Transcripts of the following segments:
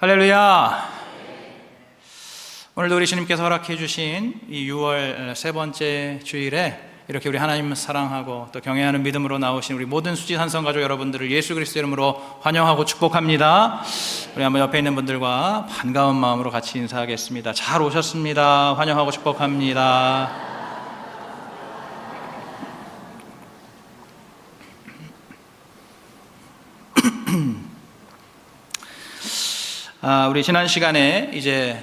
할렐루야. 오늘도 우리 주님께서 허락해 주신 이 6월 세 번째 주일에 이렇게 우리 하나님을 사랑하고 또 경외하는 믿음으로 나오신 우리 모든 수지산성 가족 여러분들을 예수 그리스도 이름으로 환영하고 축복합니다. 우리 한번 옆에 있는 분들과 반가운 마음으로 같이 인사하겠습니다. 잘 오셨습니다. 환영하고 축복합니다. 우리 지난 시간에 이제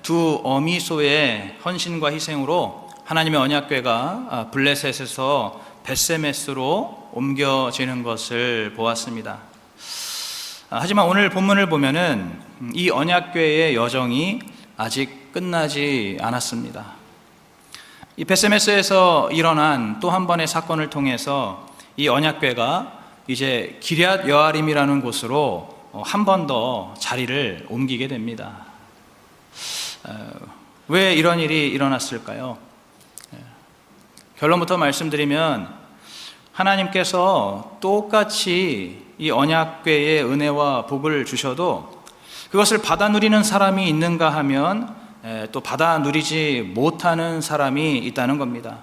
두 어미소의 헌신과 희생으로 하나님의 언약궤가 블레셋에서 벳세메스로 옮겨지는 것을 보았습니다. 하지만 오늘 본문을 보면은 이 언약궤의 여정이 아직 끝나지 않았습니다. 이 벳세메스에서 일어난 또 한 번의 사건을 통해서 이 언약궤가 이제 기럇 여아림이라는 곳으로 한 번 더 자리를 옮기게 됩니다. 왜 이런 일이 일어났을까요? 결론부터 말씀드리면 하나님께서 똑같이 이 언약궤의 은혜와 복을 주셔도 그것을 받아 누리는 사람이 있는가 하면 또 받아 누리지 못하는 사람이 있다는 겁니다.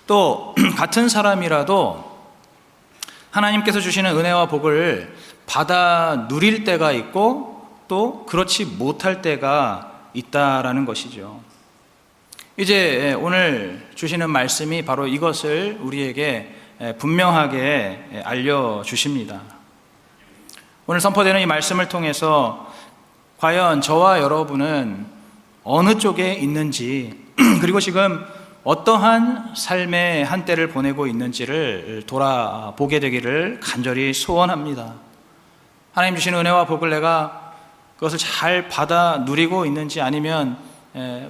또 같은 사람이라도 하나님께서 주시는 은혜와 복을 받아 누릴 때가 있고 또 그렇지 못할 때가 있다라는 것이죠. 이제 오늘 주시는 말씀이 바로 이것을 우리에게 분명하게 알려주십니다. 오늘 선포되는 이 말씀을 통해서 과연 저와 여러분은 어느 쪽에 있는지 그리고 지금 어떠한 삶의 한때를 보내고 있는지를 돌아보게 되기를 간절히 소원합니다. 하나님 주시는 은혜와 복을 내가 그것을 잘 받아 누리고 있는지 아니면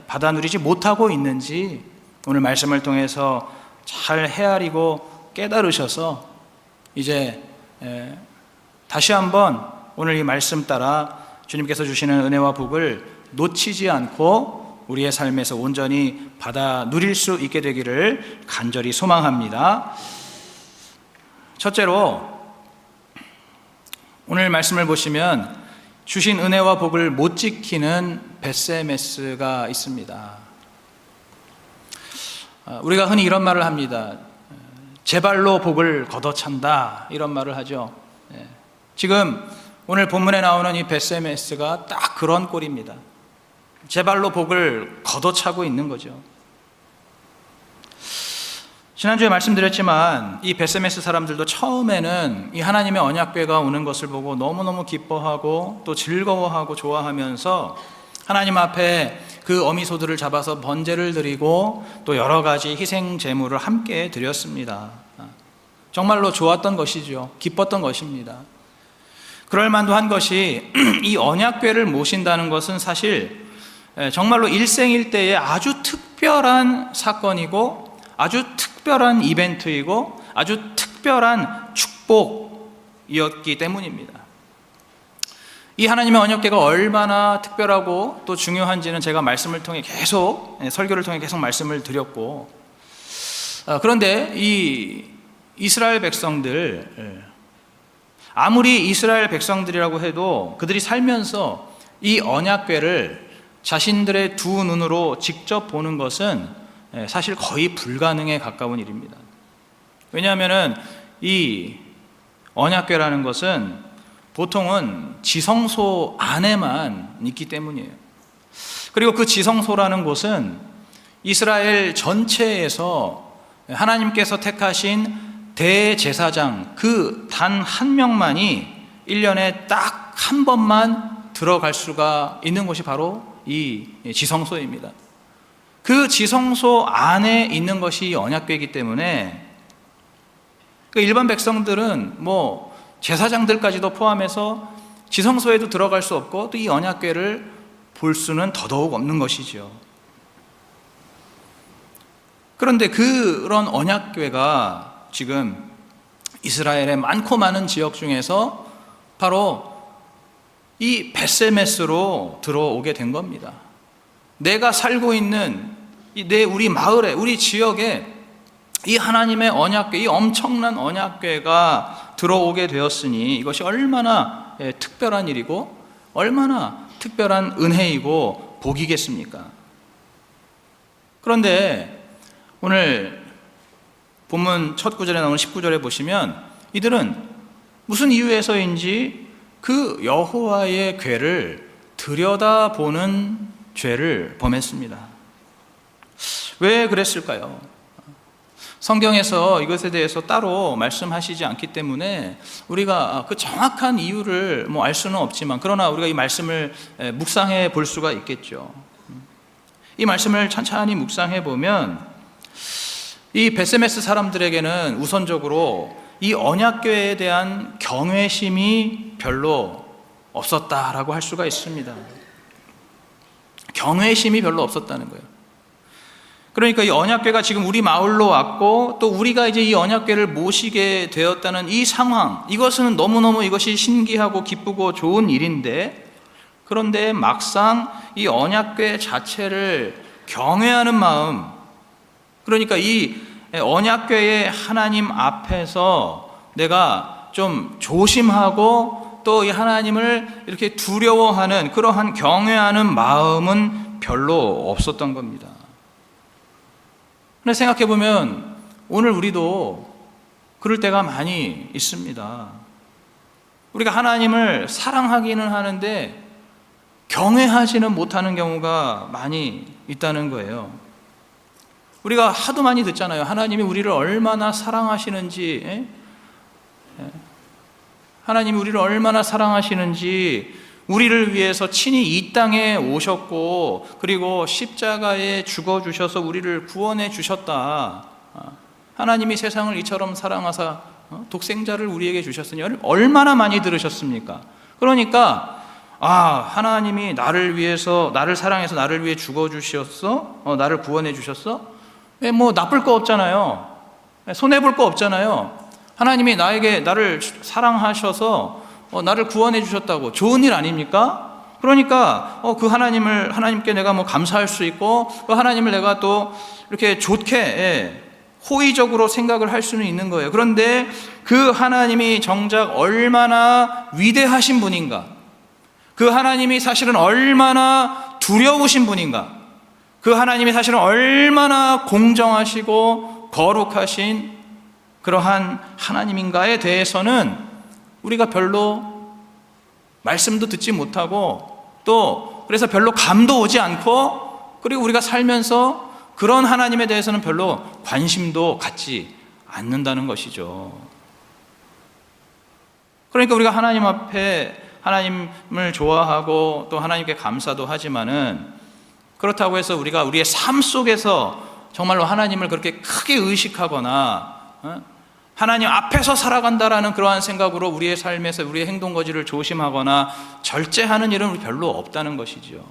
받아 누리지 못하고 있는지 오늘 말씀을 통해서 잘 헤아리고 깨달으셔서 이제 다시 한번 오늘 이 말씀 따라 주님께서 주시는 은혜와 복을 놓치지 않고 우리의 삶에서 온전히 받아 누릴 수 있게 되기를 간절히 소망합니다. 첫째로 오늘 말씀을 보시면 주신 은혜와 복을 못 지키는 벳세메스가 있습니다. 우리가 흔히 이런 말을 합니다. 제 발로 복을 걷어찬다 이런 말을 하죠. 지금 오늘 본문에 나오는 이 벳세메스가 딱 그런 꼴입니다. 제 발로 복을 걷어차고 있는 거죠. 지난주에 말씀드렸지만 이 벳세메스 사람들도 처음에는 이 하나님의 언약궤가 오는 것을 보고 너무너무 기뻐하고 또 즐거워하고 좋아하면서 하나님 앞에 그 어미소들을 잡아서 번제를 드리고 또 여러 가지 희생 제물을 함께 드렸습니다. 정말로 좋았던 것이죠. 기뻤던 것입니다. 그럴 만도 한 것이 이 언약궤를 모신다는 것은 사실 정말로 일생일대의 아주 특별한 사건이고 아주 특별한 이벤트이고 아주 특별한 축복이었기 때문입니다. 이 하나님의 언약궤가 얼마나 특별하고 또 중요한지는 제가 말씀을 통해 계속 설교를 통해 계속 말씀을 드렸고 그런데 이 이스라엘 백성들 아무리 이스라엘 백성들이라고 해도 그들이 살면서 이 언약궤를 자신들의 두 눈으로 직접 보는 것은 사실 거의 불가능에 가까운 일입니다. 왜냐하면 이 언약궤라는 것은 보통은 지성소 안에만 있기 때문이에요. 그리고 그 지성소라는 곳은 이스라엘 전체에서 하나님께서 택하신 대제사장 그 단 한 명만이 1년에 딱 한 번만 들어갈 수가 있는 곳이 바로 이 지성소입니다. 그 지성소 안에 있는 것이 언약궤이기 때문에 일반 백성들은 뭐 제사장들까지도 포함해서 지성소에도 들어갈 수 없고 또 이 언약궤를 볼 수는 더더욱 없는 것이죠. 그런데 그런 언약궤가 지금 이스라엘의 많고 많은 지역 중에서 바로 이 벳세메스로 들어오게 된 겁니다. 내가 살고 있는 우리 마을에, 우리 지역에 이 하나님의 언약궤, 이 엄청난 언약궤가 들어오게 되었으니 이것이 얼마나 특별한 일이고 얼마나 특별한 은혜이고 복이겠습니까? 그런데 오늘 본문 첫 구절에 나오는 19절에 보시면 이들은 무슨 이유에서인지 그 여호와의 궤를 들여다보는 죄를 범했습니다. 왜 그랬을까요? 성경에서 이것에 대해서 따로 말씀하시지 않기 때문에 우리가 그 정확한 이유를 알 수는 없지만, 그러나 우리가 이 말씀을 묵상해 볼 수가 있겠죠. 이 말씀을 천천히 묵상해 보면 이 베세메스 사람들에게는 우선적으로 이 언약궤에 대한 경외심이 별로 없었다라고 할 수가 있습니다. 경외심이 별로 없었다는 거예요. 그러니까 이 언약궤가 지금 우리 마을로 왔고 또 우리가 이제 이 언약궤를 모시게 되었다는 이 상황, 이것은 너무너무 이것이 신기하고 기쁘고 좋은 일인데, 그런데 막상 이 언약궤 자체를 경외하는 마음, 그러니까 이 언약궤의 하나님 앞에서 내가 좀 조심하고 또 이 하나님을 이렇게 두려워하는 그러한 경외하는 마음은 별로 없었던 겁니다. 근데 생각해 보면 오늘 우리도 그럴 때가 많이 있습니다. 우리가 하나님을 사랑하기는 하는데 경외하지는 못하는 경우가 많이 있다는 거예요. 우리가 하도 많이 듣잖아요. 하나님이 우리를 얼마나 사랑하시는지, 하나님이 우리를 얼마나 사랑하시는지, 우리를 위해서 친히 이 땅에 오셨고 그리고 십자가에 죽어주셔서 우리를 구원해 주셨다. 하나님이 세상을 이처럼 사랑하사 독생자를 우리에게 주셨으니 얼마나 많이 들으셨습니까? 그러니까 하나님이 나를 위해서, 나를 사랑해서 나를 위해 죽어주셨어? 나를 구원해 주셨어? 나쁠 거 없잖아요. 손해볼 거 없잖아요. 하나님이 나를 사랑하셔서 나를 구원해 주셨다고 좋은 일 아닙니까? 그러니까 그 하나님께 내가 감사할 수 있고 그 하나님을 내가 또 이렇게 좋게 호의적으로 생각을 할 수는 있는 거예요. 그런데 그 하나님이 정작 얼마나 위대하신 분인가, 그 하나님이 사실은 얼마나 두려우신 분인가, 그 하나님이 사실은 얼마나 공정하시고 거룩하신 그러한 하나님인가에 대해서는 우리가 별로 말씀도 듣지 못하고 또 그래서 별로 감도 오지 않고, 그리고 우리가 살면서 그런 하나님에 대해서는 별로 관심도 갖지 않는다는 것이죠. 그러니까 우리가 하나님 앞에 하나님을 좋아하고 또 하나님께 감사도 하지만은, 그렇다고 해서 우리가 우리의 삶 속에서 정말로 하나님을 그렇게 크게 의식하거나 하나님 앞에서 살아간다라는 그러한 생각으로 우리의 삶에서 우리의 행동거지를 조심하거나 절제하는 일은 별로 없다는 것이죠.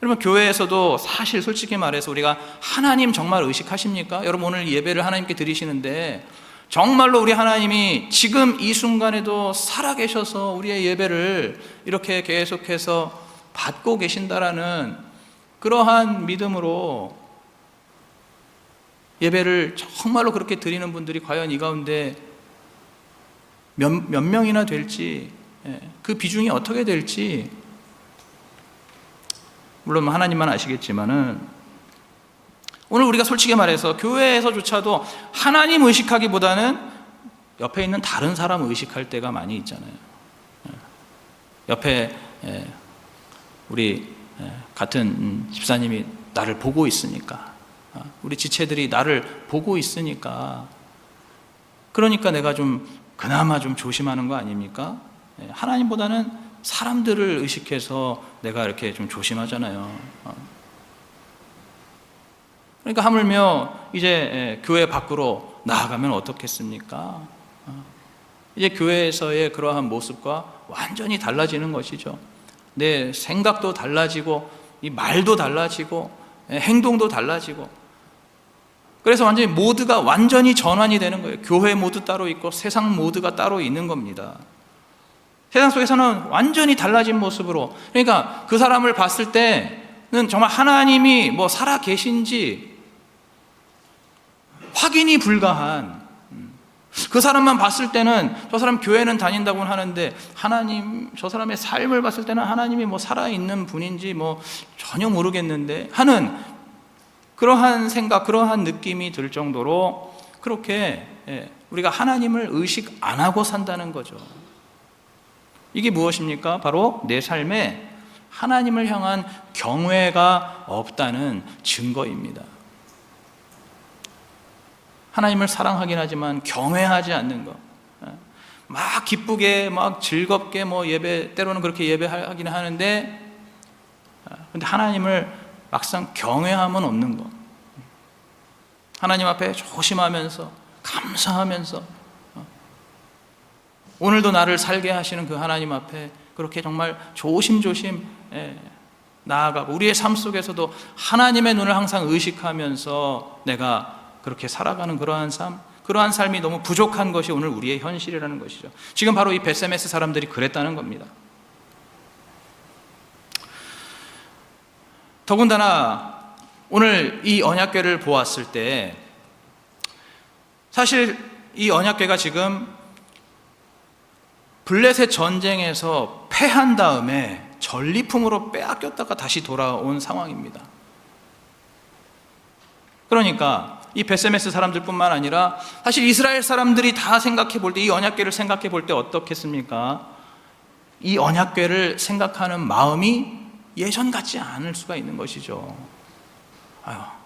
여러분, 교회에서도 사실 솔직히 말해서 우리가 하나님 정말 의식하십니까? 여러분, 오늘 예배를 하나님께 드리시는데 정말로 우리 하나님이 지금 이 순간에도 살아계셔서 우리의 예배를 이렇게 계속해서 받고 계신다라는 그러한 믿음으로 예배를 정말로 그렇게 드리는 분들이 과연 이 가운데 몇 명이나 될지, 그 비중이 어떻게 될지 물론 하나님만 아시겠지만은, 오늘 우리가 솔직히 말해서 교회에서조차도 하나님 의식하기보다는 옆에 있는 다른 사람 의식할 때가 많이 있잖아요. 옆에 우리 같은 집사님이 나를 보고 있으니까, 우리 지체들이 나를 보고 있으니까, 그러니까 내가 그나마 좀 조심하는 거 아닙니까? 하나님보다는 사람들을 의식해서 내가 이렇게 좀 조심하잖아요. 그러니까 하물며 이제 교회 밖으로 나아가면 어떻겠습니까? 이제 교회에서의 그러한 모습과 완전히 달라지는 것이죠. 내 생각도 달라지고 이 말도 달라지고 행동도 달라지고, 그래서 완전히 모드가 완전히 전환이 되는 거예요. 교회 모드 따로 있고 세상 모드가 따로 있는 겁니다. 세상 속에서는 완전히 달라진 모습으로, 그러니까 그 사람을 봤을 때는 정말 하나님이 살아 계신지 확인이 불가한, 그 사람만 봤을 때는 저 사람 교회는 다닌다고는 하는데 하나님, 저 사람의 삶을 봤을 때는 하나님이 뭐 살아있는 분인지 뭐 전혀 모르겠는데 하는 그러한 생각, 그러한 느낌이 들 정도로 그렇게 우리가 하나님을 의식 안 하고 산다는 거죠. 이게 무엇입니까? 바로 내 삶에 하나님을 향한 경외가 없다는 증거입니다. 하나님을 사랑하긴 하지만 경외하지 않는 것. 막 기쁘게, 막 즐겁게 뭐 예배, 때로는 그렇게 예배하긴 하는데, 근데 하나님을 막상 경외함은 없는 것. 하나님 앞에 조심하면서, 감사하면서, 오늘도 나를 살게 하시는 그 하나님 앞에 그렇게 정말 조심조심 나아가고, 우리의 삶 속에서도 하나님의 눈을 항상 의식하면서 내가 그렇게 살아가는 그러한 삶, 그러한 삶이 너무 부족한 것이 오늘 우리의 현실이라는 것이죠. 지금 바로 이 베세메스 사람들이 그랬다는 겁니다. 더군다나 오늘 이 언약궤를 보았을 때 사실 이 언약궤가 지금 블레셋 전쟁에서 패한 다음에 전리품으로 빼앗겼다가 다시 돌아온 상황입니다. 그러니까 이 베세메스 사람들뿐만 아니라 사실 이스라엘 사람들이 다 생각해 볼 때, 이 언약궤를 생각해 볼 때 어떻겠습니까? 이 언약궤를 생각하는 마음이 예전 같지 않을 수가 있는 것이죠.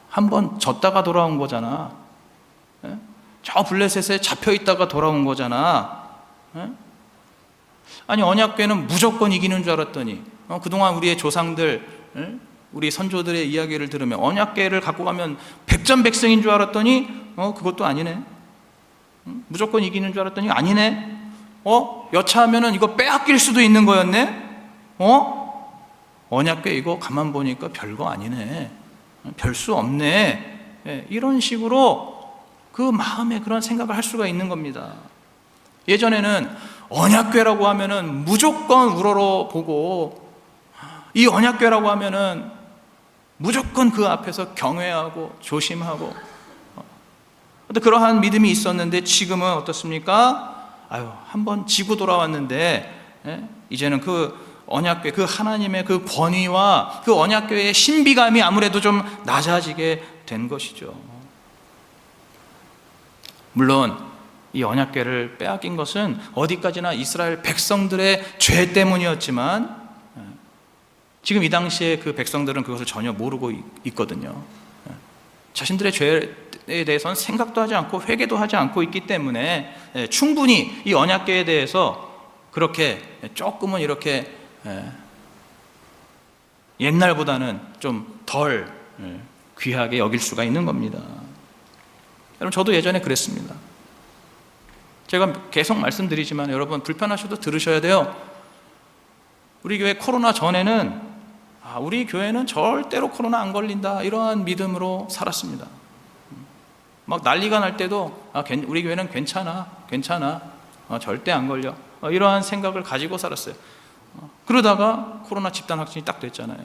한번 졌다가 돌아온 거잖아. 저 블레셋에 잡혀 있다가 돌아온 거잖아. 아니, 언약궤는 무조건 이기는 줄 알았더니 그동안 우리의 조상들, 우리 선조들의 이야기를 들으면 언약궤를 갖고 가면 백전백승인 줄 알았더니 그것도 아니네. 무조건 이기는 줄 알았더니 아니네. 여차하면은 이거 빼앗길 수도 있는 거였네. 언약궤 이거 가만 보니까 별거 아니네. 별 수 없네. 이런 식으로 그 마음에 그런 생각을 할 수가 있는 겁니다. 예전에는 언약궤라고 하면은 무조건 우러러 보고, 이 언약궤라고 하면은 무조건 그 앞에서 경외하고 조심하고, 그러한 믿음이 있었는데 지금은 어떻습니까? 한번 지고 돌아왔는데 이제는 그 언약궤, 그 하나님의 그 권위와 그 언약궤의 신비감이 아무래도 좀 낮아지게 된 것이죠. 물론 이 언약궤를 빼앗긴 것은 어디까지나 이스라엘 백성들의 죄 때문이었지만 지금 이 당시에 그 백성들은 그것을 전혀 모르고 있거든요. 자신들의 죄에 대해서는 생각도 하지 않고 회개도 하지 않고 있기 때문에 충분히 이 언약궤에 대해서 그렇게 조금은 이렇게 옛날보다는 좀 덜 귀하게 여길 수가 있는 겁니다. 여러분, 저도 예전에 그랬습니다. 제가 계속 말씀드리지만 여러분 불편하셔도 들으셔야 돼요. 우리 교회 코로나 전에는 우리 교회는 절대로 코로나 안 걸린다, 이러한 믿음으로 살았습니다. 막 난리가 날 때도 우리 교회는 괜찮아 절대 안 걸려, 이러한 생각을 가지고 살았어요. 그러다가 코로나 집단 확진이 딱 됐잖아요.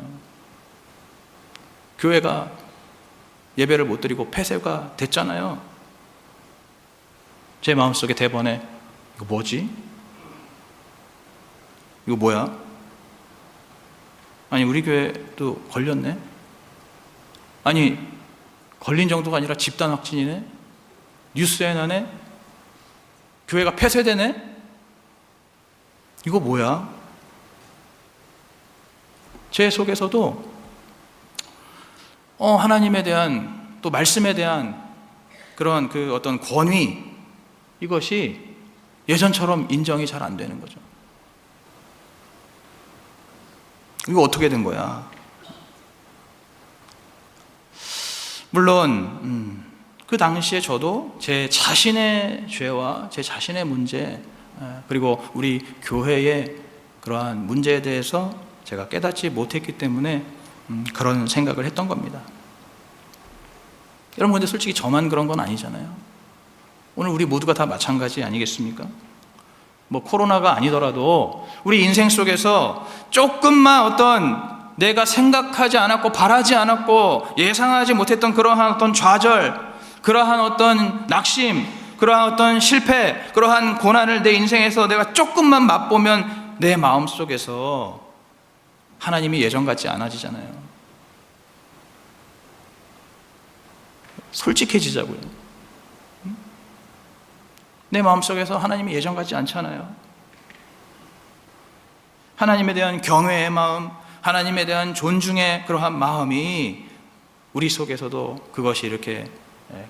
교회가 예배를 못 드리고 폐쇄가 됐잖아요. 제 마음속에 대번에 이거 뭐지? 이거 뭐야? 아니, 우리 교회도 걸렸네? 아니, 걸린 정도가 아니라 집단 확진이네? 뉴스에 나네? 교회가 폐쇄되네? 이거 뭐야? 제 속에서도 하나님에 대한, 또 말씀에 대한 그런 그 어떤 권위, 이것이 예전처럼 인정이 잘 안 되는 거죠. 이거 어떻게 된 거야? 물론 그 당시에 저도 제 자신의 죄와 제 자신의 문제, 그리고 우리 교회의 그러한 문제에 대해서 제가 깨닫지 못했기 때문에 그런 생각을 했던 겁니다. 여러분, 근데 솔직히 저만 그런 건 아니잖아요. 오늘 우리 모두가 다 마찬가지 아니겠습니까? 뭐 코로나가 아니더라도 우리 인생 속에서 조금만 어떤 내가 생각하지 않았고 바라지 않았고 예상하지 못했던 그러한 어떤 좌절, 그러한 어떤 낙심, 그러한 어떤 실패, 그러한 고난을 내 인생에서 내가 조금만 맛보면 내 마음속에서 하나님이 예전 같지 않아지잖아요. 솔직해지자고요. 내 마음속에서 하나님이 예전 같지 않잖아요. 하나님에 대한 경외의 마음, 하나님에 대한 존중의 그러한 마음이 우리 속에서도 그것이 이렇게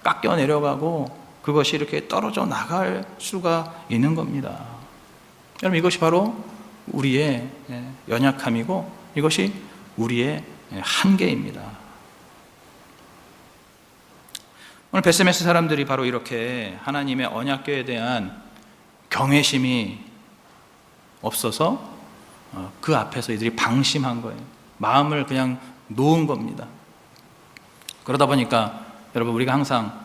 깎여 내려가고 그것이 이렇게 떨어져 나갈 수가 있는 겁니다. 여러분, 이것이 바로 우리의 연약함이고 이것이 우리의 한계입니다. 오늘 베세메스 사람들이 바로 이렇게 하나님의 언약궤에 대한 경외심이 없어서 그 앞에서 이들이 방심한 거예요. 마음을 그냥 놓은 겁니다. 그러다 보니까 여러분, 우리가 항상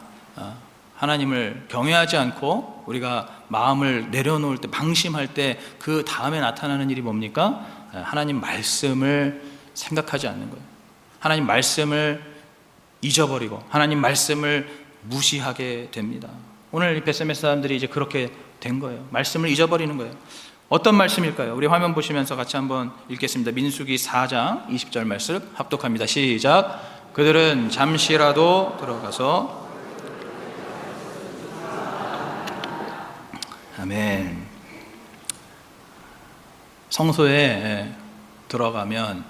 하나님을 경외하지 않고 우리가 마음을 내려놓을 때, 방심할 때 그 다음에 나타나는 일이 뭡니까? 하나님 말씀을 생각하지 않는 거예요. 하나님 말씀을 잊어버리고 하나님 말씀을 무시하게 됩니다. 오늘 이 베세메스 사람들이 이제 그렇게 된 거예요. 말씀을 잊어버리는 거예요. 어떤 말씀일까요? 우리 화면 보시면서 같이 한번 읽겠습니다. 민수기 4장 20절 말씀 합독합니다. 시작. 그들은 잠시라도 들어가서 아멘. 성소에 들어가면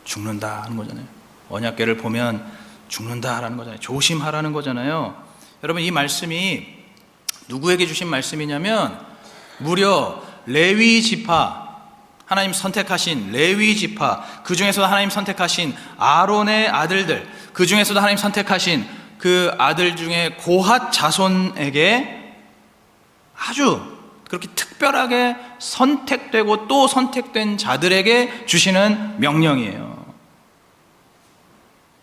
죽는다 하는 거잖아요. 언약궤를 보면 죽는다라는 거잖아요. 조심하라는 거잖아요. 여러분, 이 말씀이 누구에게 주신 말씀이냐면 무려 레위 지파, 하나님 선택하신 레위 지파, 그 중에서도 하나님 선택하신 아론의 아들들, 그 중에서도 하나님 선택하신 그 아들 중에 고핫 자손에게 아주 그렇게 특별하게 선택되고 또 선택된 자들에게 주시는 명령이에요.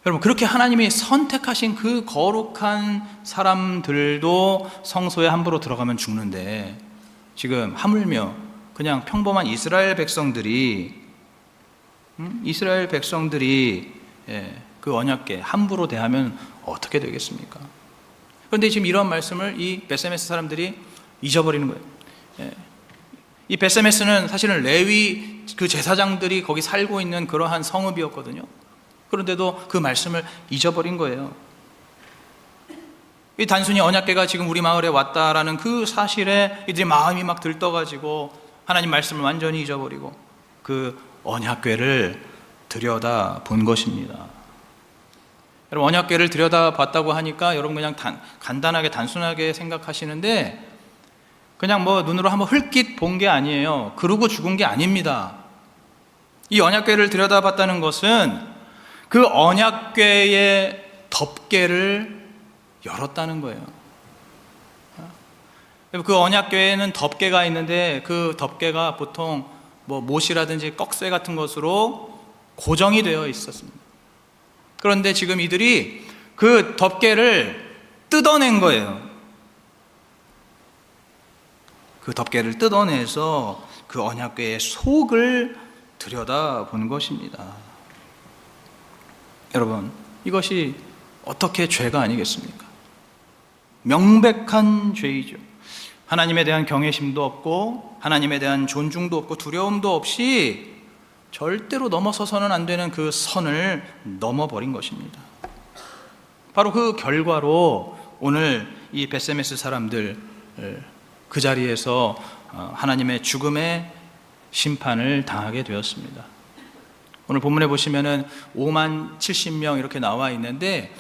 여러분, 그렇게 하나님이 선택하신 그 거룩한 사람들도 성소에 함부로 들어가면 죽는데, 지금 하물며 그냥 평범한 이스라엘 백성들이 그 언약궤 함부로 대하면 어떻게 되겠습니까? 그런데 지금 이런 말씀을 이 베세메스 사람들이 잊어버리는 거예요. 이 베세메스는 사실은 레위 그 제사장들이 거기 살고 있는 그러한 성읍이었거든요. 그런데도 그 말씀을 잊어버린 거예요. 이 단순히 언약궤가 지금 우리 마을에 왔다라는 그 사실에 이들이 마음이 막 들떠가지고 하나님 말씀을 완전히 잊어버리고 그 언약궤를 들여다본 것입니다. 여러분, 언약궤를 들여다봤다고 하니까 여러분 그냥 간단하게 단순하게 생각하시는데, 그냥 뭐 눈으로 한번 흘낏 본 게 아니에요. 그러고 죽은 게 아닙니다. 이 언약궤를 들여다봤다는 것은 그 언약궤의 덮개를 열었다는 거예요. 그 언약궤에는 덮개가 있는데 그 덮개가 보통 뭐 못이라든지 꺽쇠 같은 것으로 고정이 되어 있었습니다. 그런데 지금 이들이 그 덮개를 뜯어낸 거예요. 그 덮개를 뜯어내서 그 언약궤의 속을 들여다본 것입니다. 여러분, 이것이 어떻게 죄가 아니겠습니까? 명백한 죄이죠. 하나님에 대한 경외심도 없고 하나님에 대한 존중도 없고 두려움도 없이 절대로 넘어서서는 안 되는 그 선을 넘어버린 것입니다. 바로 그 결과로 오늘 이 베세메스 사람들 그 자리에서 하나님의 죽음의 심판을 당하게 되었습니다. 오늘 본문에 보시면은 5만 70명 이렇게 나와 있는데,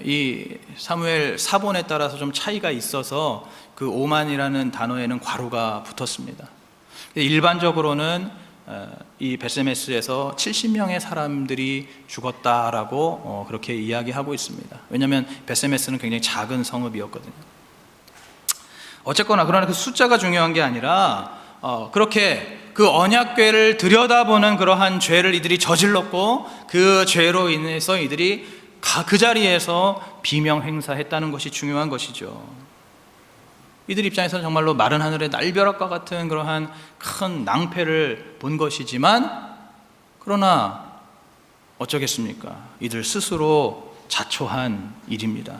이 사무엘 사본에 따라서 좀 차이가 있어서 그 5만이라는 단어에는 괄호가 붙었습니다. 일반적으로는 이 베세메스에서 70명의 사람들이 죽었다라고 그렇게 이야기하고 있습니다. 왜냐하면 베세메스는 굉장히 작은 성읍이었거든요. 어쨌거나 그러나 그 숫자가 중요한 게 아니라 그렇게 그 언약궤를 들여다보는 그러한 죄를 이들이 저질렀고 그 죄로 인해서 이들이 그 자리에서 비명 행사했다는 것이 중요한 것이죠. 이들 입장에서는 정말로 마른 하늘의 날벼락과 같은 그러한 큰 낭패를 본 것이지만, 그러나 어쩌겠습니까? 이들 스스로 자초한 일입니다.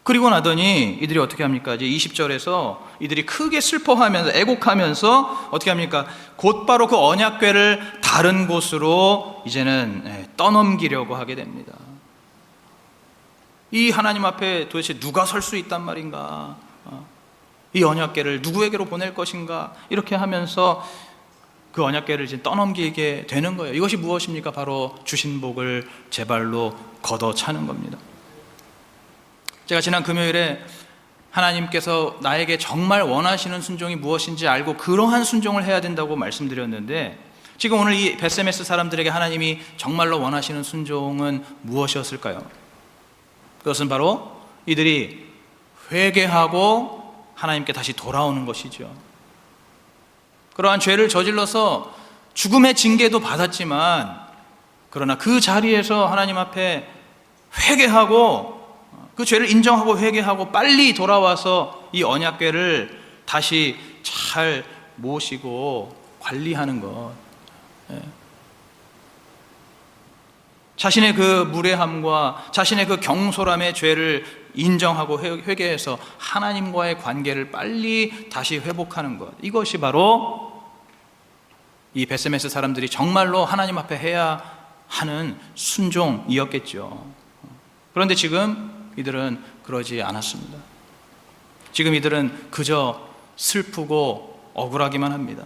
그리고 나더니 이들이 어떻게 합니까? 이제 20절에서 이들이 크게 슬퍼하면서 애곡하면서 어떻게 합니까? 곧바로 그 언약궤를 다른 곳으로 이제는 떠넘기려고 하게 됩니다. 이 하나님 앞에 도대체 누가 설 수 있단 말인가? 이 언약궤를 누구에게로 보낼 것인가? 이렇게 하면서 그 언약궤를 이제 떠넘기게 되는 거예요. 이것이 무엇입니까? 바로 주신 복을 제 발로 걷어차는 겁니다. 제가 지난 금요일에 하나님께서 나에게 정말 원하시는 순종이 무엇인지 알고 그러한 순종을 해야 된다고 말씀드렸는데, 지금 오늘 이 베세메스 사람들에게 하나님이 정말로 원하시는 순종은 무엇이었을까요? 그것은 바로 이들이 회개하고 하나님께 다시 돌아오는 것이죠. 그러한 죄를 저질러서 죽음의 징계도 받았지만, 그러나 그 자리에서 하나님 앞에 회개하고 그 죄를 인정하고 회개하고 빨리 돌아와서 이 언약궤를 다시 잘 모시고 관리하는 것, 자신의 그 무례함과 자신의 그 경솔함의 죄를 인정하고 회개해서 하나님과의 관계를 빨리 다시 회복하는 것, 이것이 바로 이 베세메스 사람들이 정말로 하나님 앞에 해야 하는 순종이었겠죠. 그런데 지금 이들은 그러지 않았습니다. 지금 이들은 그저 슬프고 억울하기만 합니다.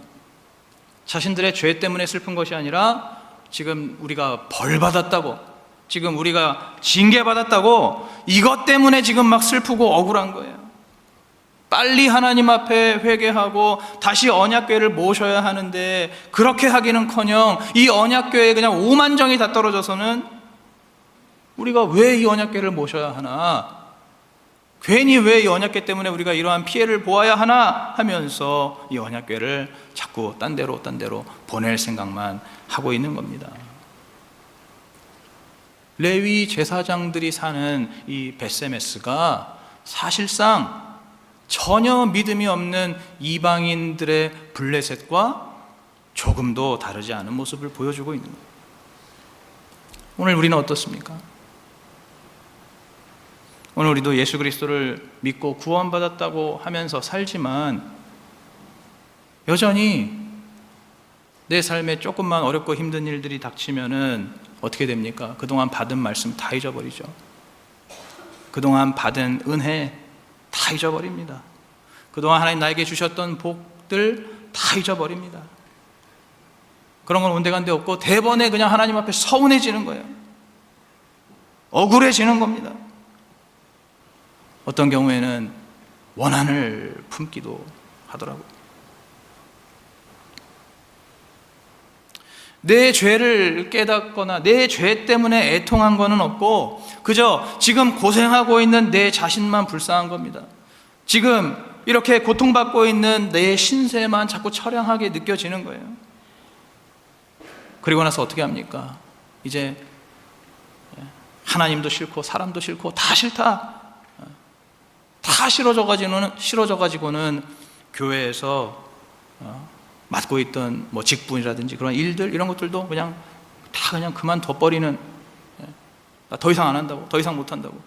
자신들의 죄 때문에 슬픈 것이 아니라 지금 우리가 벌 받았다고, 지금 우리가 징계받았다고, 이것 때문에 지금 막 슬프고 억울한 거예요. 빨리 하나님 앞에 회개하고 다시 언약궤를 모셔야 하는데, 그렇게 하기는커녕 이 언약궤에 그냥 오만정이 다 떨어져서는 우리가 왜 이 언약궤를 모셔야 하나, 괜히 왜 이 언약궤 때문에 우리가 이러한 피해를 보아야 하나 하면서 이 언약궤를 자꾸 딴 데로 보낼 생각만 하고 있는 겁니다. 레위 제사장들이 사는 이 베세메스가 사실상 전혀 믿음이 없는 이방인들의 블레셋과 조금도 다르지 않은 모습을 보여주고 있는 거예요. 오늘 우리는 어떻습니까? 오늘 우리도 예수 그리스도를 믿고 구원받았다고 하면서 살지만 여전히 내 삶에 조금만 어렵고 힘든 일들이 닥치면은 어떻게 됩니까? 그동안 받은 말씀 다 잊어버리죠. 그동안 받은 은혜 다 잊어버립니다. 그동안 하나님 나에게 주셨던 복들 다 잊어버립니다. 그런 건 온데간데 없고 대번에 그냥 하나님 앞에 서운해지는 거예요. 억울해지는 겁니다. 어떤 경우에는 원한을 품기도 하더라고요. 내 죄를 깨닫거나 내 죄 때문에 애통한 거는 없고 그저 지금 고생하고 있는 내 자신만 불쌍한 겁니다. 지금 이렇게 고통받고 있는 내 신세만 자꾸 처량하게 느껴지는 거예요. 그리고 나서 어떻게 합니까? 이제 하나님도 싫고 사람도 싫고 다 싫다, 다 싫어져가지고는 교회에서 맡고 있던 뭐 직분이라든지 그런 일들, 이런 것들도 그냥 다 그냥 그만둬버리는, 나 더 이상 안 한다고, 더 이상 못 한다고,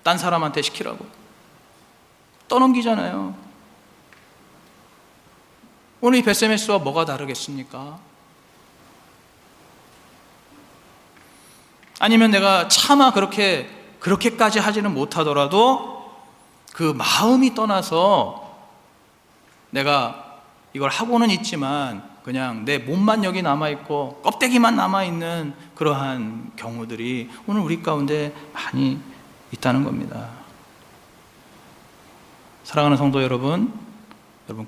딴 사람한테 시키라고 떠넘기잖아요. 오늘 이 베세메스와 뭐가 다르겠습니까? 아니면 내가 차마 그렇게까지 하지는 못하더라도 그 마음이 떠나서 내가 이걸 하고는 있지만 그냥 내 몸만 여기 남아있고 껍데기만 남아있는 그러한 경우들이 오늘 우리 가운데 많이 있다는 겁니다. 사랑하는 성도 여러분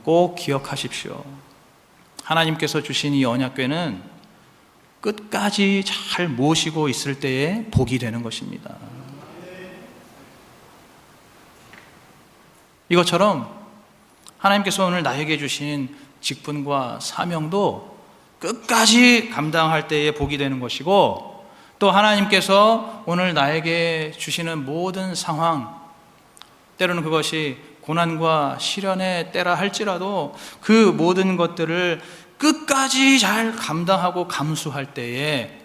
꼭 기억하십시오. 하나님께서 주신 이 언약궤는 끝까지 잘 모시고 있을 때에 복이 되는 것입니다. 이것처럼 하나님께서 오늘 나에게 주신 직분과 사명도 끝까지 감당할 때에 복이 되는 것이고, 또 하나님께서 오늘 나에게 주시는 모든 상황, 때로는 그것이 고난과 시련의 때라 할지라도 그 모든 것들을 끝까지 잘 감당하고 감수할 때에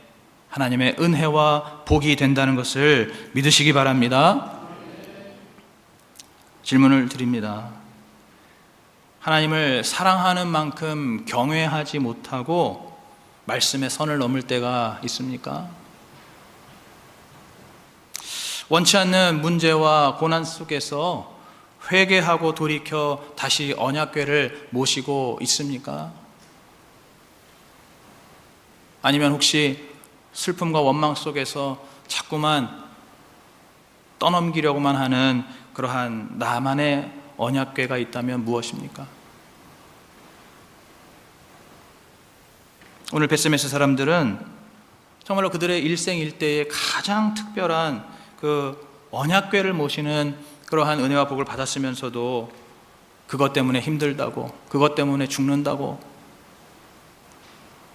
하나님의 은혜와 복이 된다는 것을 믿으시기 바랍니다. 질문을 드립니다. 하나님을 사랑하는 만큼 경외하지 못하고 말씀의 선을 넘을 때가 있습니까? 원치 않는 문제와 고난 속에서 회개하고 돌이켜 다시 언약궤를 모시고 있습니까? 아니면 혹시 슬픔과 원망 속에서 자꾸만 떠넘기려고만 하는 그러한 나만의 언약궤가 있다면 무엇입니까? 오늘 베세메스 사람들은 정말로 그들의 일생일대에 가장 특별한 그 언약궤를 모시는 그러한 은혜와 복을 받았으면서도 그것 때문에 힘들다고, 그것 때문에 죽는다고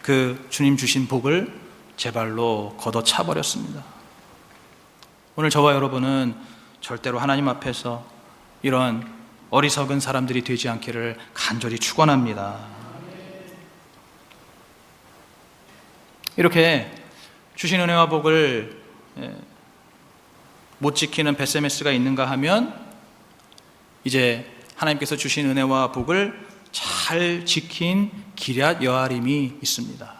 그 주님 주신 복을 제 발로 걷어차 버렸습니다. 오늘 저와 여러분은 절대로 하나님 앞에서 이런 어리석은 사람들이 되지 않기를 간절히 축원합니다. 이렇게 주신 은혜와 복을 못 지키는 베세메스가 있는가 하면 이제 하나님께서 주신 은혜와 복을 잘 지킨 기럇 여아림이 있습니다.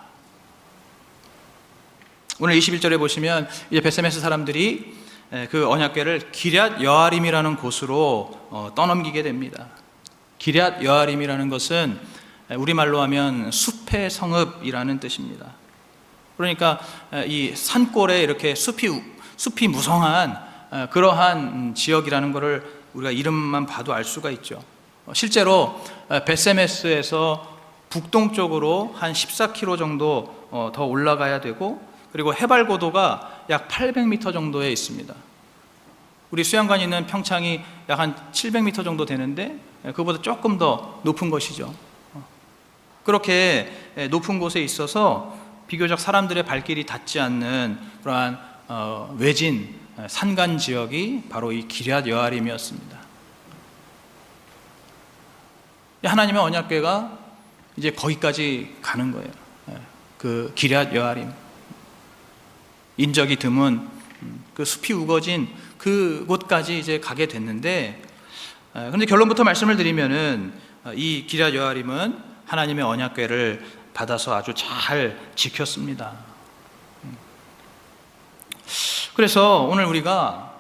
오늘 21절에 보시면 이제 베세메스 사람들이 그 언약궤를 기럇 여아림이라는 곳으로 떠넘기게 됩니다. 기럇 여아림이라는 것은 우리말로 하면 숲의 성읍이라는 뜻입니다. 그러니까 이 산골에 이렇게 숲이 무성한 그러한 지역이라는 것을 우리가 이름만 봐도 알 수가 있죠. 실제로 베세메스에서 북동쪽으로 한 14km 정도 더 올라가야 되고, 그리고 해발 고도가 약 800m 정도에 있습니다. 우리 수양관이 있는 평창이 약 한 700m 정도 되는데 그보다 조금 더 높은 것이죠. 그렇게 높은 곳에 있어서 비교적 사람들의 발길이 닿지 않는 그러한 외진 산간 지역이 바로 이 기럇 여아림이었습니다. 하나님의 언약궤가 이제 거기까지 가는 거예요. 그 기럇 여아림, 인적이 드문 그 숲이 우거진 그곳까지 이제 가게 됐는데, 그런데 결론부터 말씀을 드리면은 이 기럇 여아림은 하나님의 언약궤를 받아서 아주 잘 지켰습니다. 그래서 오늘 우리가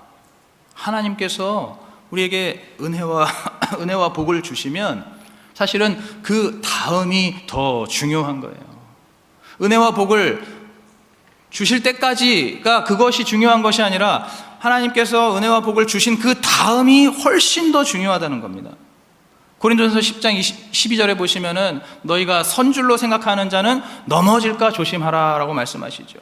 하나님께서 우리에게 은혜와 복을 주시면 사실은 그 다음이 더 중요한 거예요. 은혜와 복을 주실 때까지가 그것이 중요한 것이 아니라 하나님께서 은혜와 복을 주신 그 다음이 훨씬 더 중요하다는 겁니다. 고린도전서 10장 12절에 보시면은 너희가 선줄로 생각하는 자는 넘어질까 조심하라 라고 말씀하시죠.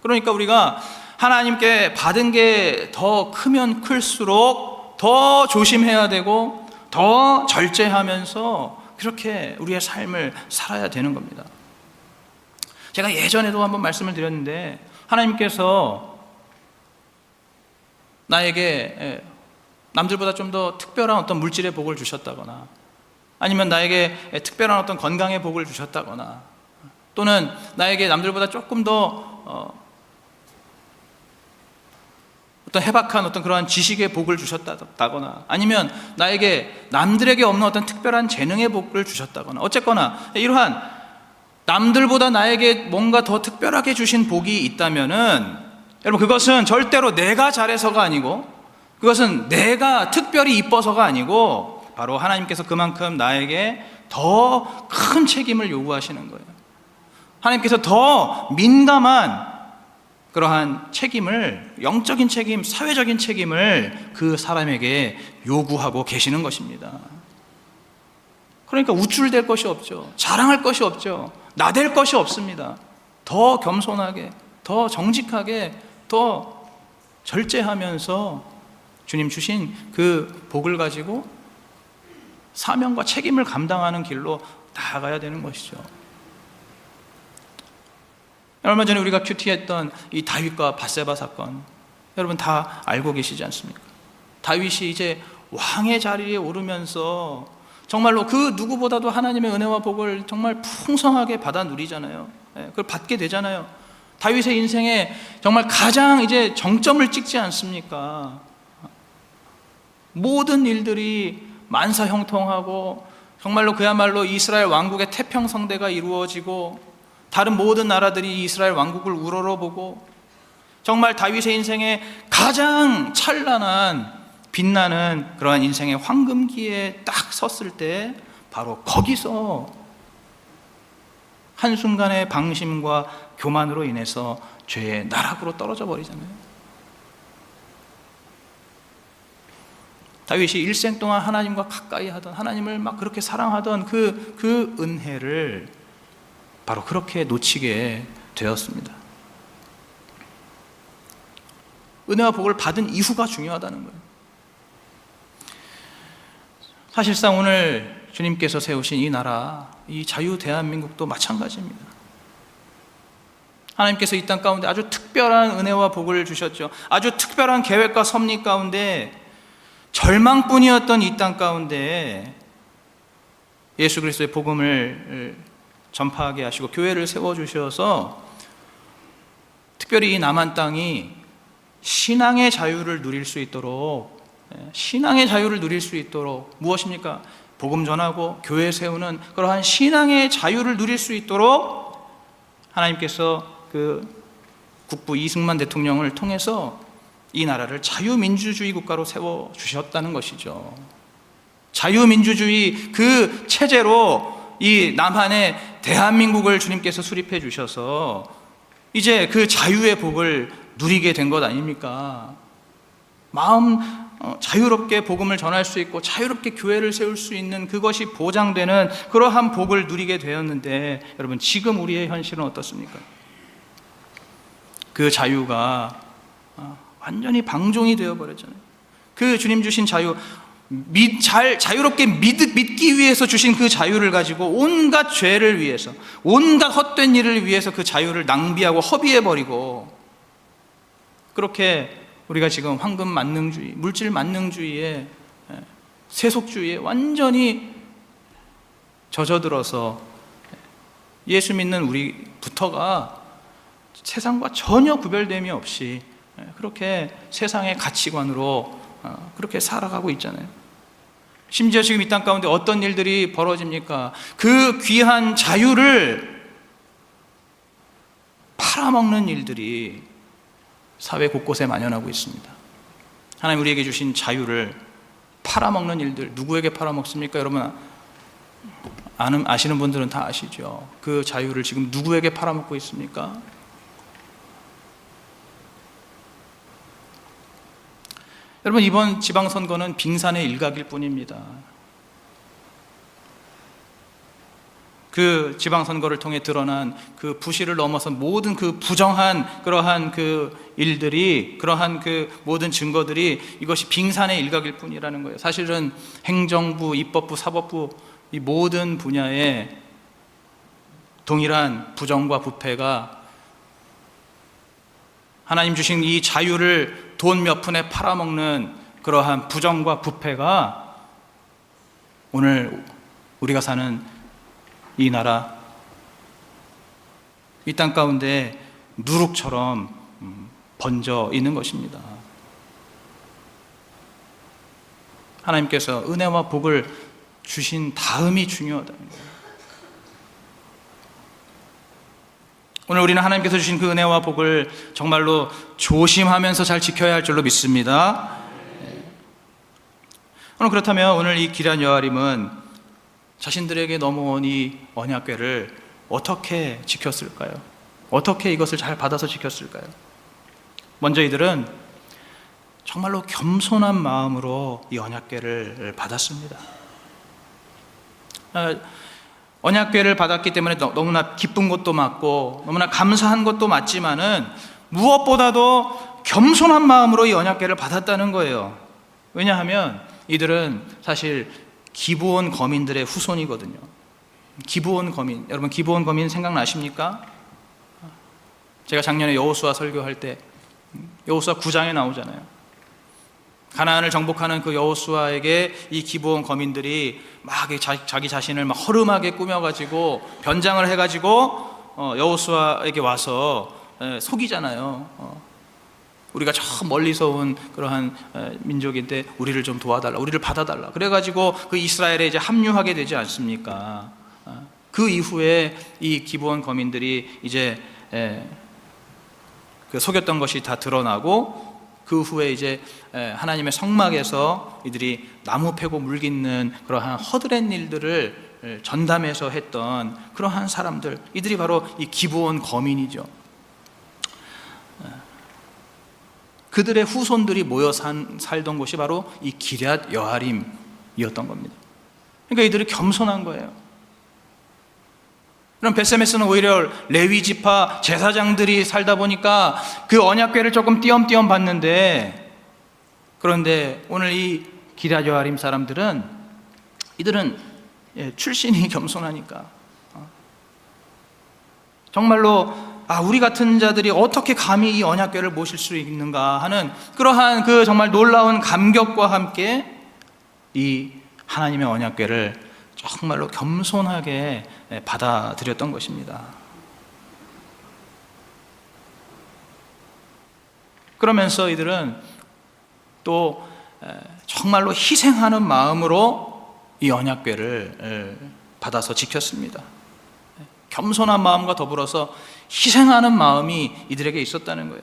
그러니까 우리가 하나님께 받은 게 더 크면 클수록 더 조심해야 되고 더 절제하면서 그렇게 우리의 삶을 살아야 되는 겁니다. 제가 예전에도 한번 말씀을 드렸는데, 하나님께서 나에게 남들보다 좀 더 특별한 어떤 물질의 복을 주셨다거나, 아니면 나에게 특별한 어떤 건강의 복을 주셨다거나, 또는 나에게 남들보다 조금 더 어떤 해박한 어떤 그러한 지식의 복을 주셨다거나, 아니면 나에게 남들에게 없는 어떤 특별한 재능의 복을 주셨다거나, 어쨌거나 이러한 남들보다 나에게 뭔가 더 특별하게 주신 복이 있다면은, 여러분, 그것은 절대로 내가 잘해서가 아니고, 그것은 내가 특별히 이뻐서가 아니고, 바로 하나님께서 그만큼 나에게 더 큰 책임을 요구하시는 거예요. 하나님께서 더 민감한 그러한 책임을, 영적인 책임, 사회적인 책임을 그 사람에게 요구하고 계시는 것입니다. 그러니까 우쭐댈 것이 없죠. 자랑할 것이 없죠. 나댈 것이 없습니다. 더 겸손하게, 더 정직하게, 더 절제하면서 주님 주신 그 복을 가지고 사명과 책임을 감당하는 길로 나아가야 되는 것이죠. 얼마 전에 우리가 큐티했던 이 다윗과 밧세바 사건, 여러분 다 알고 계시지 않습니까? 다윗이 이제 왕의 자리에 오르면서 정말로 그 누구보다도 하나님의 은혜와 복을 정말 풍성하게 받아 누리잖아요. 그걸 받게 되잖아요. 다윗의 인생에 정말 가장 이제 정점을 찍지 않습니까? 모든 일들이 만사형통하고 정말로 그야말로 이스라엘 왕국의 태평성대가 이루어지고 다른 모든 나라들이 이스라엘 왕국을 우러러보고 정말 다윗의 인생에 가장 찬란한 빛나는 그러한 인생의 황금기에 딱 섰을 때 바로 거기서 한순간의 방심과 교만으로 인해서 죄의 나락으로 떨어져 버리잖아요. 다윗이 일생 동안 하나님과 가까이 하던, 하나님을 막 그렇게 사랑하던 그 은혜를 바로 그렇게 놓치게 되었습니다. 은혜와 복을 받은 이후가 중요하다는 거예요. 사실상 오늘 주님께서 세우신 이 나라, 이 자유 대한민국도 마찬가지입니다. 하나님께서 이 땅 가운데 아주 특별한 은혜와 복을 주셨죠. 아주 특별한 계획과 섭리 가운데 절망뿐이었던 이 땅 가운데 예수 그리스도의 복음을 전파하게 하시고 교회를 세워주셔서 특별히 이 남한 땅이 신앙의 자유를 누릴 수 있도록, 신앙의 자유를 누릴 수 있도록 무엇입니까? 복음 전하고 교회 세우는 그러한 신앙의 자유를 누릴 수 있도록 하나님께서 그 국부 이승만 대통령을 통해서 이 나라를 자유민주주의 국가로 세워주셨다는 것이죠. 자유민주주의 그 체제로 이 남한의 대한민국을 주님께서 수립해 주셔서 이제 그 자유의 복을 누리게 된 것 아닙니까? 마음 자유롭게 복음을 전할 수 있고 자유롭게 교회를 세울 수 있는 그것이 보장되는 그러한 복을 누리게 되었는데, 여러분 지금 우리의 현실은 어떻습니까? 그 자유가 완전히 방종이 되어버렸잖아요. 그 주님 주신 자유, 자유롭게 믿기 위해서 주신 그 자유를 가지고 온갖 죄를 위해서, 온갖 헛된 일을 위해서 그 자유를 낭비하고 허비해버리고, 그렇게 우리가 지금 황금 만능주의, 물질 만능주의에, 세속주의에 완전히 젖어들어서 예수 믿는 우리부터가 세상과 전혀 구별됨이 없이 그렇게 세상의 가치관으로 그렇게 살아가고 있잖아요. 심지어 지금 이 땅 가운데 어떤 일들이 벌어집니까? 그 귀한 자유를 팔아먹는 일들이 사회 곳곳에 만연하고 있습니다. 하나님 우리에게 주신 자유를 팔아먹는 일들, 누구에게 팔아먹습니까? 여러분 아시는 분들은 다 아시죠. 그 자유를 지금 누구에게 팔아먹고 있습니까? 여러분 이번 지방선거는 빙산의 일각일 뿐입니다. 그 지방선거를 통해 드러난 그 부실을 넘어선 모든 그 부정한 그러한 그 일들이, 그러한 그 모든 증거들이 이것이 빙산의 일각일 뿐이라는 거예요. 사실은 행정부, 입법부, 사법부 이 모든 분야에 동일한 부정과 부패가, 하나님 주신 이 자유를 돈 몇 푼에 팔아먹는 그러한 부정과 부패가 오늘 우리가 사는 이 나라, 이 땅 가운데 누룩처럼 번져 있는 것입니다. 하나님께서 은혜와 복을 주신 다음이 중요하다는 거예요. 오늘 우리는 하나님께서 주신 그 은혜와 복을 정말로 조심하면서 잘 지켜야 할 줄로 믿습니다. 오늘 그렇다면 오늘 이 기란 여아림은 자신들에게 넘어온 이 언약궤를 어떻게 지켰을까요? 어떻게 이것을 잘 받아서 지켰을까요? 먼저 이들은 정말로 겸손한 마음으로 이 언약궤를 받았습니다. 언약궤를 받았기 때문에 너무나 기쁜 것도 맞고 너무나 감사한 것도 맞지만은 무엇보다도 겸손한 마음으로 이 언약궤를 받았다는 거예요. 왜냐하면 이들은 사실 기브온 거민들의 후손이거든요. 기브온 거민, 여러분 기브온 거민 생각나십니까? 제가 작년에 여호수아 설교할 때 여호수아 9장에 나오잖아요. 가나안을 정복하는 그 여호수아에게 이 기브온 거민들이 막 자기 자신을 막 허름하게 꾸며가지고 변장을 해가지고 여호수아에게 와서 속이잖아요. 우리가 저 멀리서 온 그러한 민족인데 우리를 좀 도와달라, 우리를 받아달라. 그래가지고 그 이스라엘에 이제 합류하게 되지 않습니까? 그 이후에 이 기브온 거민들이 이제 그 속였던 것이 다 드러나고, 그 후에 이제 하나님의 성막에서 이들이 나무 패고 물깃는 그러한 허드렛 일들을 전담해서 했던 그러한 사람들, 이들이 바로 이 기브온 거민이죠. 그들의 후손들이 모여 살던 곳이 바로 이 기럇 여아림이었던 겁니다. 그러니까 이들이 겸손한 거예요. 그럼 베세메스는 오히려 레위 지파 제사장들이 살다 보니까 그 언약궤를 조금 띄엄띄엄 봤는데, 그런데 오늘 이 기럇 여아림 사람들은, 이들은 출신이 겸손하니까 정말로 우리 같은 자들이 어떻게 감히 이 언약궤를 모실 수 있는가 하는 그러한 그 정말 놀라운 감격과 함께 이 하나님의 언약궤를 정말로 겸손하게 받아들였던 것입니다. 그러면서 이들은 또 정말로 희생하는 마음으로 이 언약궤를 받아서 지켰습니다. 겸손한 마음과 더불어서 희생하는 마음이 이들에게 있었다는 거예요.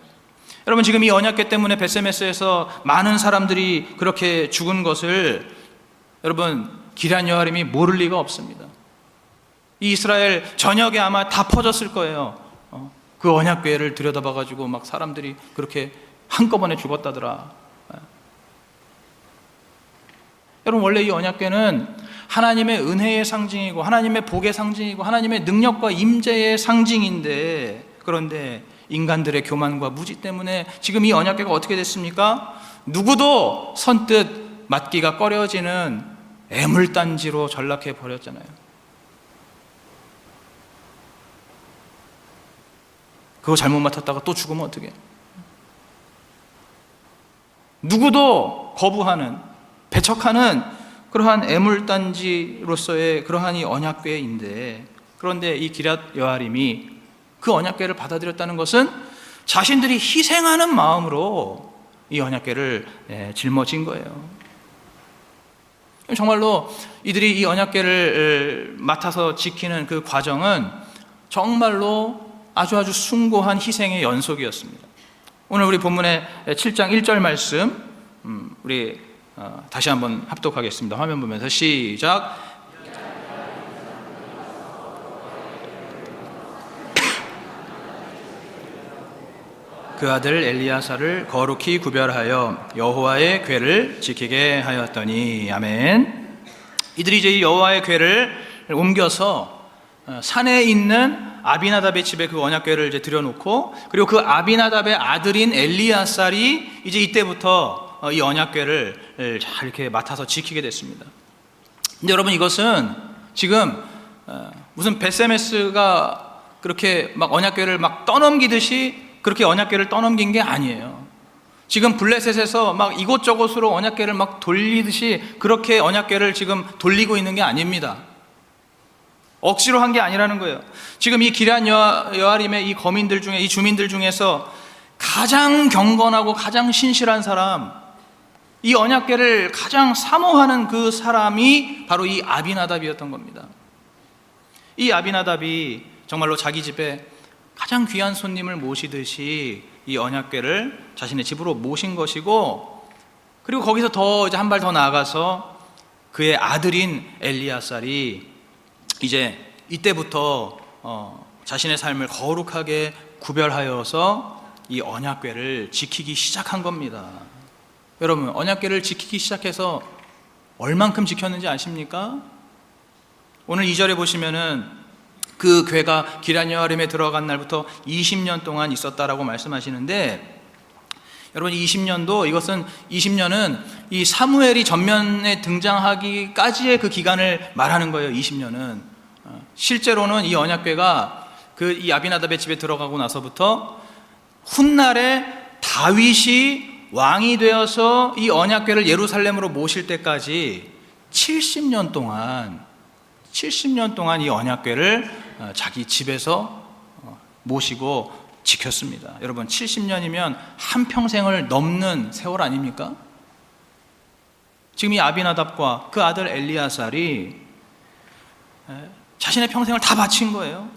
여러분, 지금 이 언약궤 때문에 베세메스에서 많은 사람들이 그렇게 죽은 것을 여러분 기럇 여아림이 모를 리가 없습니다. 이 이스라엘 전역에 아마 다 퍼졌을 거예요. 그 언약궤를 들여다봐가지고 막 사람들이 그렇게 한꺼번에 죽었다더라. 여러분, 원래 이 언약궤는 하나님의 은혜의 상징이고 하나님의 복의 상징이고 하나님의 능력과 임재의 상징인데, 그런데 인간들의 교만과 무지 때문에 지금 이 언약궤가 어떻게 됐습니까? 누구도 선뜻 맡기가 꺼려지는 애물단지로 전락해 버렸잖아요. 그거 잘못 맡았다가 또 죽으면 어떡해? 누구도 거부하는, 배척하는 그러한 애물단지로서의 그러한 이 언약궤인데, 그런데 이 기럇 여아림이 그 언약궤를 받아들였다는 것은 자신들이 희생하는 마음으로 이 언약궤를 짊어진 거예요. 정말로 이들이 이 언약궤를 맡아서 지키는 그 과정은 정말로 아주 숭고한 희생의 연속이었습니다. 오늘 우리 본문의 7장 1절 말씀 우리 다시 한번 합독하겠습니다. 화면 보면서 시작. 그 아들 엘리야사를 거룩히 구별하여 여호와의 궤를 지키게 하였더니. 아멘. 이들이 이제 여호와의 궤를 옮겨서 산에 있는 아비나답의 집에 그 언약궤를 이제 들여놓고, 그리고 그 아비나답의 아들인 엘리야살이 이제 이때부터 이 언약궤를 잘 이렇게 맡아서 지키게 됐습니다. 근데 여러분, 이것은 지금 무슨 베세메스가 그렇게 막 언약궤를 막 떠넘기듯이 그렇게 언약궤를 떠넘긴 게 아니에요. 지금 블레셋에서 막 이곳저곳으로 언약궤를 막 돌리듯이 그렇게 언약궤를 지금 돌리고 있는 게 아닙니다. 억지로 한 게 아니라는 거예요. 지금 이 기럇 여아림의 이 거민들 중에, 이 주민들 중에서 가장 경건하고 가장 신실한 사람, 이 언약궤를 가장 사모하는 그 사람이 바로 이 아비나답이었던 겁니다. 이 아비나답이 정말로 자기 집에 가장 귀한 손님을 모시듯이 이 언약궤를 자신의 집으로 모신 것이고, 그리고 거기서 더 이제 한 발 더 나아가서 그의 아들인 엘리야살이 이제 이때부터 자신의 삶을 거룩하게 구별하여서 이 언약궤를 지키기 시작한 겁니다. 여러분, 언약궤를 지키기 시작해서 얼만큼 지켰는지 아십니까? 오늘 2절에 보시면은 그 궤가 기럇 여아림에 들어간 날부터 20년 동안 있었다라고 말씀하시는데, 여러분 20년도, 이것은 20년은 이 사무엘이 전면에 등장하기까지의 그 기간을 말하는 거예요. 20년은 실제로는 이 언약궤가 그 이 아비나답의 집에 들어가고 나서부터 훗날에 다윗이 왕이 되어서 이 언약궤를 예루살렘으로 모실 때까지 70년 동안 이 언약궤를 자기 집에서 모시고 지켰습니다. 여러분, 70년이면 한평생을 넘는 세월 아닙니까? 지금 이 아비나답과 그 아들 엘리야살이 자신의 평생을 다 바친 거예요.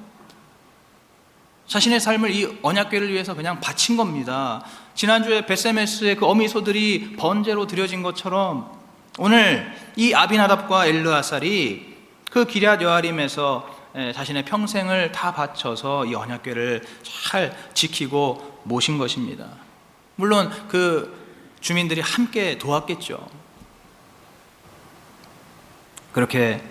자신의 삶을 이 언약궤를 위해서 그냥 바친 겁니다. 지난주에 벳세메스의 그 어미소들이 번제로 드려진 것처럼 오늘 이 아비나답과 엘르아살이 그 기럇 여아림에서 자신의 평생을 다 바쳐서 이 언약궤를 잘 지키고 모신 것입니다. 물론 그 주민들이 함께 도왔겠죠. 그렇게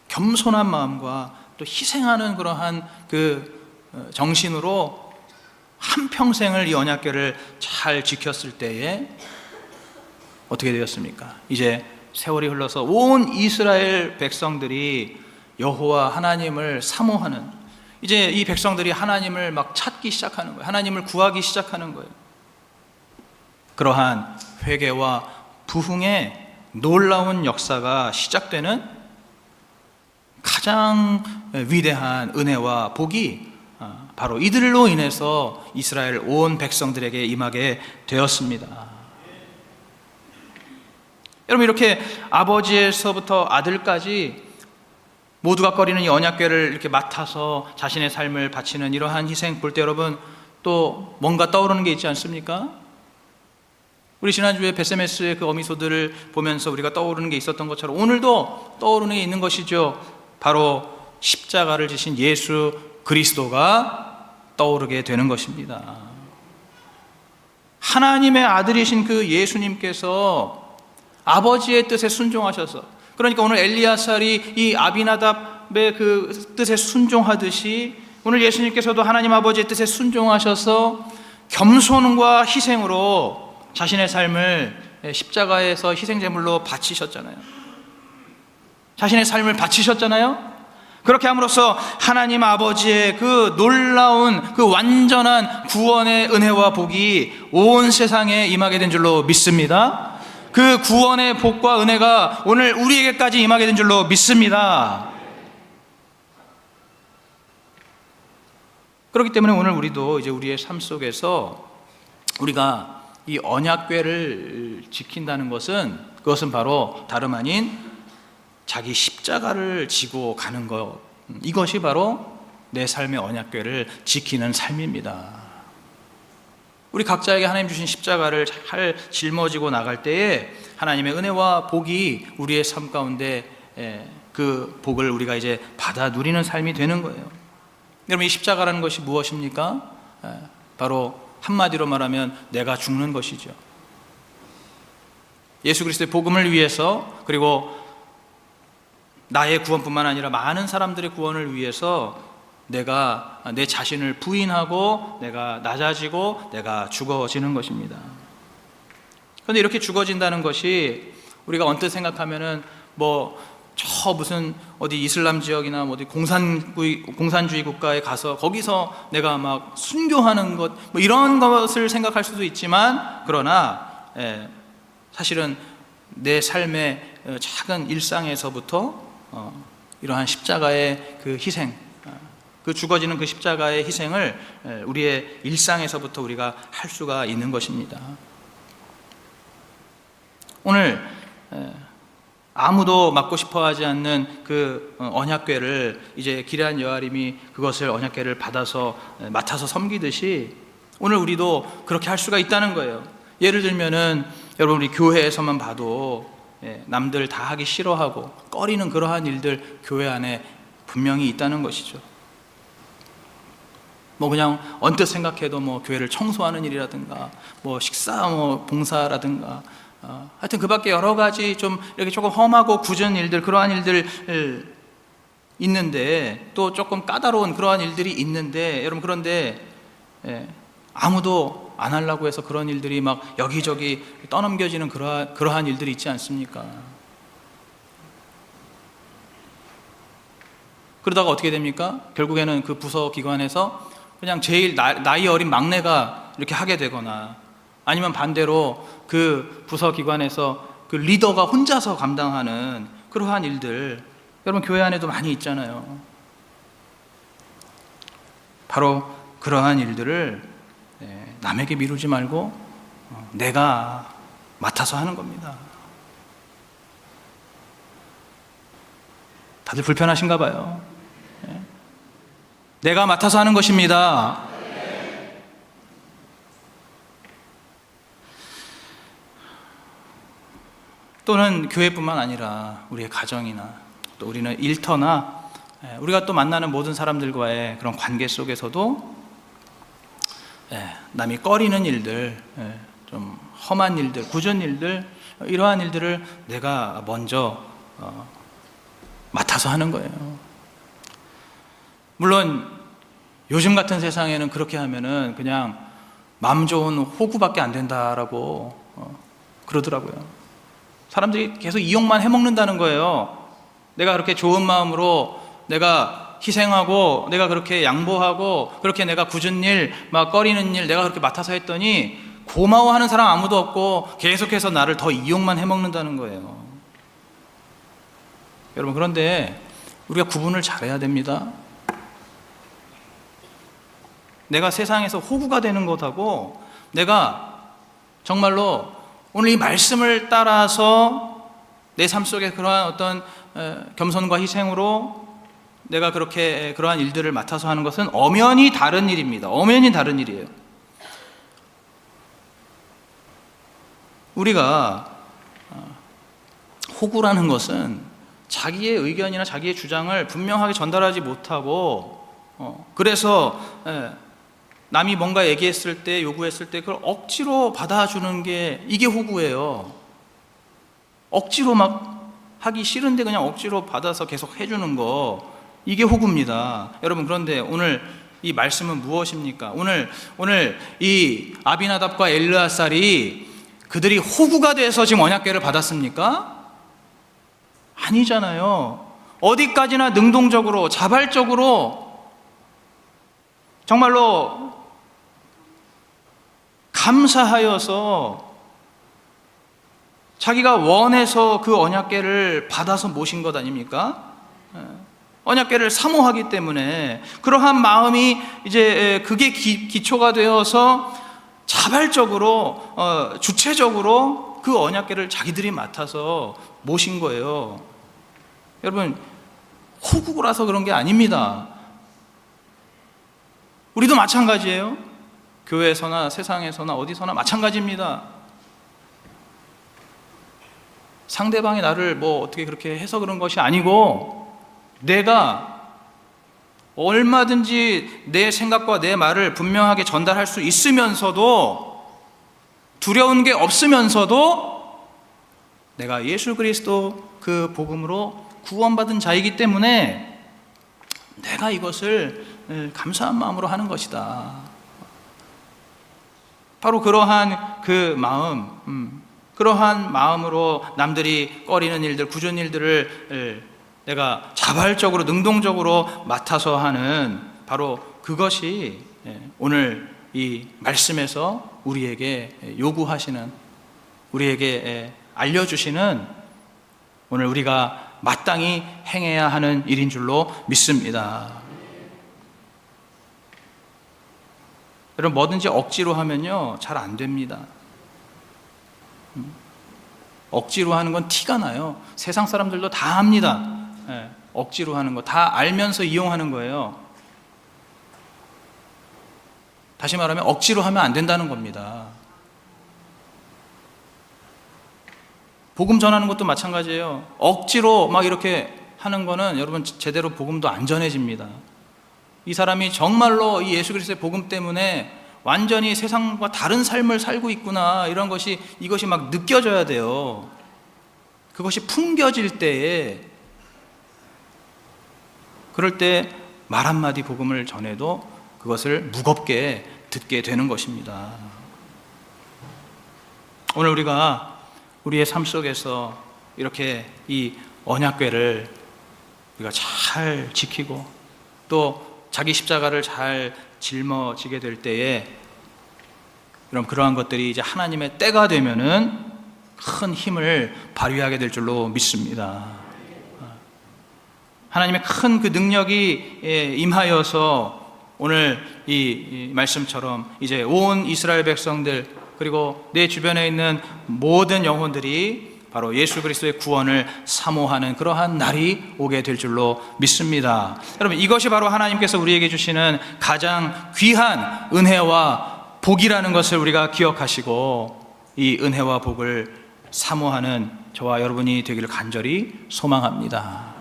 겸손한 마음과 또 희생하는 그러한 그 정신으로 한평생을 이 언약궤를 잘 지켰을 때에 어떻게 되었습니까? 이제 세월이 흘러서 온 이스라엘 백성들이 여호와 하나님을 사모하는, 이제 이 백성들이 하나님을 막 찾기 시작하는 거예요. 하나님을 구하기 시작하는 거예요. 그러한 회개와 부흥의 놀라운 역사가 시작되는 가장 위대한 은혜와 복이 바로 이들로 인해서 이스라엘 온 백성들에게 임하게 되었습니다. 여러분, 이렇게 아버지에서부터 아들까지 모두가 꺼리는 이 언약궤를 이렇게 맡아서 자신의 삶을 바치는 이러한 희생 볼 때 여러분 또 뭔가 떠오르는 게 있지 않습니까? 우리 지난주에 벳세메스의 그 어미소들을 보면서 우리가 떠오르는 게 있었던 것처럼 오늘도 떠오르는 게 있는 것이죠. 바로 십자가를 지신 예수 그리스도가 떠오르게 되는 것입니다. 하나님의 아들이신 그 예수님께서 아버지의 뜻에 순종하셔서, 그러니까 오늘 엘리야살이 이 아비나답의 그 뜻에 순종하듯이 오늘 예수님께서도 하나님 아버지의 뜻에 순종하셔서 겸손과 희생으로 자신의 삶을 십자가에서 희생제물로 바치셨잖아요. 자신의 삶을 바치셨잖아요. 그렇게 함으로써 하나님 아버지의 그 놀라운 그 완전한 구원의 은혜와 복이 온 세상에 임하게 된 줄로 믿습니다. 그 구원의 복과 은혜가 오늘 우리에게까지 임하게 된 줄로 믿습니다. 그렇기 때문에 오늘 우리도 이제 우리의 삶 속에서 우리가 이 언약궤를 지킨다는 것은, 그것은 바로 다름 아닌 자기 십자가를 지고 가는 것, 이것이 바로 내 삶의 언약궤를 지키는 삶입니다. 우리 각자에게 하나님 주신 십자가를 잘 짊어지고 나갈 때에 하나님의 은혜와 복이 우리의 삶 가운데 그 복을 우리가 이제 받아 누리는 삶이 되는 거예요. 여러분, 이 십자가라는 것이 무엇입니까? 바로 한마디로 말하면 내가 죽는 것이죠. 예수 그리스도의 복음을 위해서, 그리고 나의 구원뿐만 아니라 많은 사람들의 구원을 위해서 내가 내 자신을 부인하고 내가 낮아지고 내가 죽어지는 것입니다. 그런데 이렇게 죽어진다는 것이 우리가 언뜻 생각하면은 저 무슨 어디 이슬람 지역이나 어디 공산주의 국가에 가서 거기서 내가 막 순교하는 것, 이런 것을 생각할 수도 있지만, 그러나 사실은 내 삶의 작은 일상에서부터 이러한 십자가의 그 희생, 그 죽어지는 그 십자가의 희생을 우리의 일상에서부터 우리가 할 수가 있는 것입니다. 오늘 아무도 맡고 싶어 하지 않는 그 언약궤를 이제 기럇 여아림이 그것을 언약궤를 받아서 맡아서 섬기듯이 오늘 우리도 그렇게 할 수가 있다는 거예요. 예를 들면은 여러분, 우리 교회에서만 봐도 남들 다 하기 싫어하고 꺼리는 그러한 일들 교회 안에 분명히 있다는 것이죠. 그냥 언뜻 생각해도 교회를 청소하는 일이라든가 식사 봉사라든가 하여튼 그 밖에 여러 가지 좀 이렇게 조금 험하고 굳은 일들, 그러한 일들 있는데, 또 조금 까다로운 그러한 일들이 있는데, 여러분, 그런데 아무도 안 하려고 해서 그런 일들이 막 여기저기 떠넘겨지는 그러한 일들이 있지 않습니까? 그러다가 어떻게 됩니까? 결국에는 그 부서 기관에서 그냥 제일 나이 어린 막내가 이렇게 하게 되거나, 아니면 반대로 그 부서 기관에서 그 리더가 혼자서 감당하는 그러한 일들, 여러분 교회 안에도 많이 있잖아요. 바로 그러한 일들을 남에게 미루지 말고 내가 맡아서 하는 겁니다. 다들 불편하신가 봐요. 내가 맡아서 하는 것입니다. 또는 교회뿐만 아니라 우리의 가정이나 또 우리는 일터나 우리가 또 만나는 모든 사람들과의 그런 관계 속에서도 남이 꺼리는 일들, 좀 험한 일들, 굳은 일들, 이러한 일들을 내가 먼저 맡아서 하는 거예요. 물론 요즘 같은 세상에는 그렇게 하면은 그냥 마음 좋은 호구밖에 안 된다라고 그러더라고요. 사람들이 계속 이용만 해먹는다는 거예요. 내가 그렇게 좋은 마음으로 내가 희생하고 내가 그렇게 양보하고 그렇게 내가 굳은 일, 막 꺼리는 일 내가 그렇게 맡아서 했더니 고마워하는 사람 아무도 없고 계속해서 나를 더 이용만 해먹는다는 거예요. 여러분, 그런데 우리가 구분을 잘해야 됩니다. 내가 세상에서 호구가 되는 것하고 내가 정말로 오늘 이 말씀을 따라서 내 삶 속에 그러한 어떤 겸손과 희생으로 내가 그렇게 그러한 일들을 맡아서 하는 것은 엄연히 다른 일입니다. 엄연히 다른 일이에요. 우리가 호구라는 것은 자기의 의견이나 자기의 주장을 분명하게 전달하지 못하고 그래서 남이 뭔가 얘기했을 때, 요구했을 때 그걸 억지로 받아주는 게 이게 호구예요. 억지로 막 하기 싫은데 그냥 억지로 받아서 계속 해주는 거, 이게 호구입니다. 여러분, 그런데 오늘 이 말씀은 무엇입니까? 오늘 이 아비나답과 엘르아살이 그들이 호구가 돼서 지금 언약궤를 받았습니까? 아니잖아요. 어디까지나 능동적으로, 자발적으로 정말로 감사하여서 자기가 원해서 그 언약궤를 받아서 모신 것 아닙니까? 언약궤를 사모하기 때문에 그러한 마음이 이제 그게 기초가 되어서 자발적으로 주체적으로 그 언약궤를 자기들이 맡아서 모신 거예요. 여러분, 호구라서 그런 게 아닙니다. 우리도 마찬가지예요. 교회에서나 세상에서나 어디서나 마찬가지입니다. 상대방이 나를 뭐 어떻게 그렇게 해서 그런 것이 아니고 내가 얼마든지 내 생각과 내 말을 분명하게 전달할 수 있으면서도 두려운 게 없으면서도 내가 예수 그리스도 그 복음으로 구원받은 자이기 때문에 내가 이것을 감사한 마음으로 하는 것이다. 바로 그러한 그 마음, 그러한 마음으로 남들이 꺼리는 일들, 굳은 일들을 내가 자발적으로 능동적으로 맡아서 하는 바로 그것이 오늘 이 말씀에서 우리에게 요구하시는, 우리에게 알려주시는 오늘 우리가 마땅히 행해야 하는 일인 줄로 믿습니다. 여러분, 뭐든지 억지로 하면요 잘 안 됩니다. 억지로 하는 건 티가 나요. 세상 사람들도 다 합니다. 억지로 하는 거 다 알면서 이용하는 거예요. 다시 말하면 억지로 하면 안 된다는 겁니다. 복음 전하는 것도 마찬가지예요. 억지로 막 이렇게 하는 거는 여러분 제대로 복음도 안 전해집니다. 이 사람이 정말로 이 예수 그리스도의 복음 때문에 완전히 세상과 다른 삶을 살고 있구나, 이것이 막 느껴져야 돼요. 그것이 풍겨질 때에, 그럴 때 말 한마디 복음을 전해도 그것을 무겁게 듣게 되는 것입니다. 오늘 우리가 우리의 삶 속에서 이렇게 이 언약궤를 우리가 잘 지키고 또 자기 십자가를 잘 짊어지게 될 때에 그럼 그러한 것들이 이제 하나님의 때가 되면은 큰 힘을 발휘하게 될 줄로 믿습니다. 하나님의 큰 그 능력이 임하여서 오늘 이 말씀처럼 이제 온 이스라엘 백성들 그리고 내 주변에 있는 모든 영혼들이 바로 예수 그리스도의 구원을 사모하는 그러한 날이 오게 될 줄로 믿습니다. 여러분, 이것이 바로 하나님께서 우리에게 주시는 가장 귀한 은혜와 복이라는 것을 우리가 기억하시고 이 은혜와 복을 사모하는 저와 여러분이 되기를 간절히 소망합니다.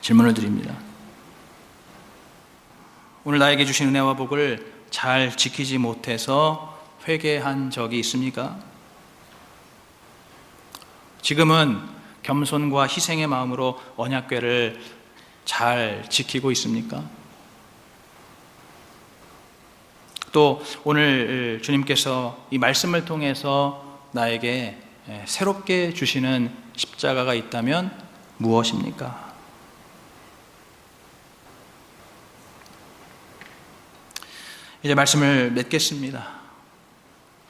질문을 드립니다. 오늘 나에게 주신 은혜와 복을 잘 지키지 못해서 회개한 적이 있습니까? 지금은 겸손과 희생의 마음으로 언약궤를 잘 지키고 있습니까? 또 오늘 주님께서 이 말씀을 통해서 나에게 새롭게 주시는 십자가가 있다면 무엇입니까? 이제 말씀을 맺겠습니다.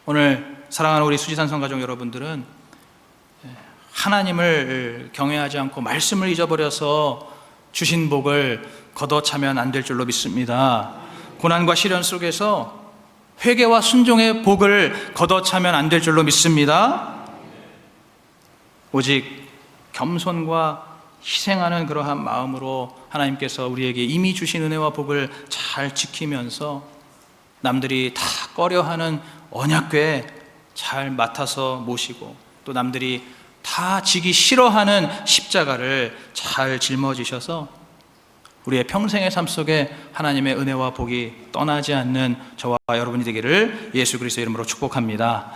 오늘 사랑하는 우리 수지산 성가족 여러분들은 하나님을 경외하지 않고 말씀을 잊어버려서 주신 복을 걷어차면 안 될 줄로 믿습니다. 고난과 시련 속에서 회개와 순종의 복을 걷어차면 안 될 줄로 믿습니다. 오직 겸손과 희생하는 그러한 마음으로 하나님께서 우리에게 이미 주신 은혜와 복을 잘 지키면서 남들이 다 꺼려하는 언약궤 잘 맡아서 모시고 또 남들이 다 지기 싫어하는 십자가를 잘 짊어지셔서 우리의 평생의 삶 속에 하나님의 은혜와 복이 떠나지 않는 저와 여러분이 되기를 예수 그리스도의 이름으로 축복합니다.